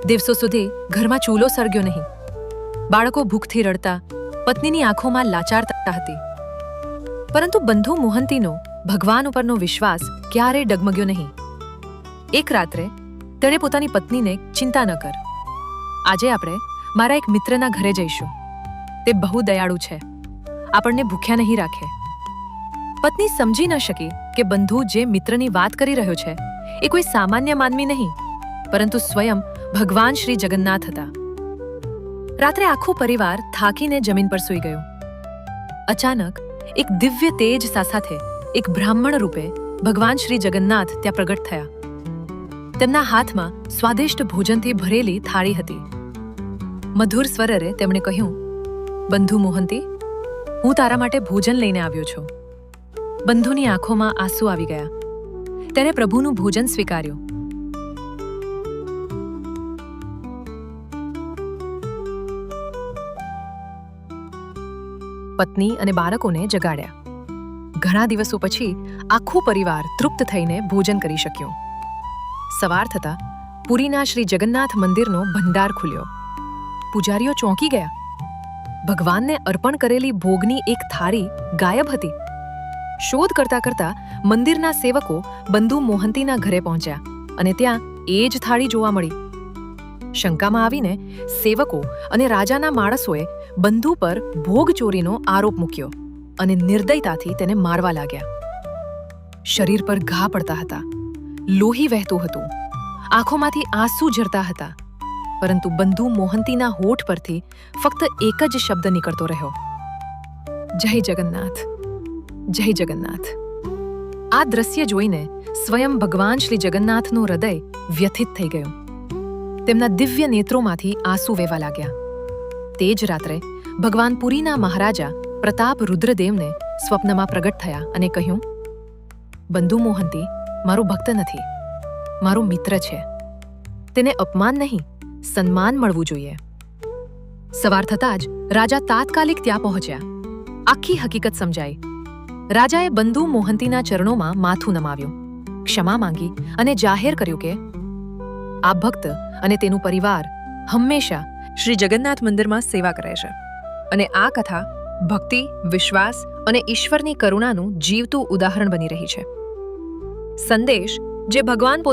દિવસો સુધી ઘરમાં ચૂલો સળગ્યો નહીં. બાળકો ભૂખથી રડતા, પત્નીની આંખોમાં લાચારતા હતી. પરંતુ બંધુ મોહંતીનો ભગવાન ઉપરનો વિશ્વાસ ક્યારેય ડગમગ્યો નહીં. એક રાત્રે તેણે પોતાની પત્નીને, ચિંતા ન કર, આજે આપણે મારા એક મિત્રના ઘરે જઈશું. તે બહુ દયાળુ છે, આપણને ભૂખ્યા નહીં રાખે. પત્ની સમજી ન શકી કે બંધુ જે મિત્રની વાત કરી રહ્યો છે એ કોઈ સામાન્ય માનવી નહીં, પરંતુ સ્વયં ભગવાન શ્રી જગન્નાથ હતા. રાત્રે આખો પરિવાર થાકીને જમીન પર સૂઈ ગયો. અચાનક એક દિવ્ય તેજ સાથે એક બ્રાહ્મણ રૂપે ભગવાન શ્રી જગન્નાથ ત્યાં પ્રગટ થયા. તેમના હાથમાં સ્વાદિષ્ટ ભોજનથી ભરેલી થાળી હતી. મધુર સ્વરે તેમણે કહ્યું, બંધુ મોહંતી, હું તારા માટે ભોજન લઈને આવ્યો છું. બંધુની આંખોમાં આંસુ આવી ગયા. તેણે પ્રભુનું ભોજન સ્વીકાર્યું. પત્ની અને બાળકોને જગાડ્યા. ઘણા દિવસો પછી આખો પરિવાર તૃપ્ત થઈને ભોજન કરી શક્યો. સવાર થતા પુરીના શ્રી જગન્નાથ મંદિરનો ભંડાર ખુલ્યો. પૂજારીઓ ચોંકી ગયા. ભગવાનને અર્પણ કરેલી ભોગની એક થાળી ગાયબ હતી. શોધ કરતા કરતા મંદિરના સેવકો બંધુ મોહંતીના ઘરે પહોંચ્યા અને ત્યાં એ જ થાળી જોવા મળી. શંકામાં આવીને સેવકો અને રાજાના માણસોએ બંધુ પર ભોગ ચોરીનો આરોપ મૂક્યો અને નિર્દયતાથી તેને મારવા લાગ્યા. શરીર પર ઘા પડતા હતા, લોહી વહેતું હતું, આંખોમાંથી આંસુ ઝરતા હતા. પરંતુ બંધુ મોહંતીના હોઠ પરથી ફક્ત એક જ શબ્દ નીકળતો રહ્યો, જય જગન્નાથ, જય જગન્નાથ. આ દ્રશ્ય જોઈને સ્વયં ભગવાન શ્રી જગન્નાથનું હૃદય વ્યથિત થઈ ગયું. તેમના દિવ્ય નેત્રોમાંથી આંસુ વહેવા લાગ્યા. તે જ રાત્રે ભગવાન પુરીના મહારાજા પ્રતાપ રુદ્રદેવને સ્વપ્નમાં પ્રગટ થયા અને કહ્યું, બંધુ મોહંતી મારો ભક્ત નથી, મારો મિત્ર છે. તેને અપમાન નહીં, સન્માન મળવું જોઈએ. સવાર થતાં જ રાજા તાત્કાલિક ત્યાં પહોંચ્યા. આખી હકીકત સમજાઈ. રાજાએ બંધુ મોહંતીના ચરણોમાં માથું નમાવ્યું, ક્ષમા માંગી અને જાહેર કર્યું કે આ ભક્ત અને તેનું પરિવાર હંમેશા શ્રી જગન્નાથ મંદિરમાં સેવા કરે છે અને આ કથા ભક્તિ, વિશ્વાસ અને ઈશ્વરની કરુણાનું જીવતું ઉદાહરણ બની રહી છે. સંદેશ જે ભગવાન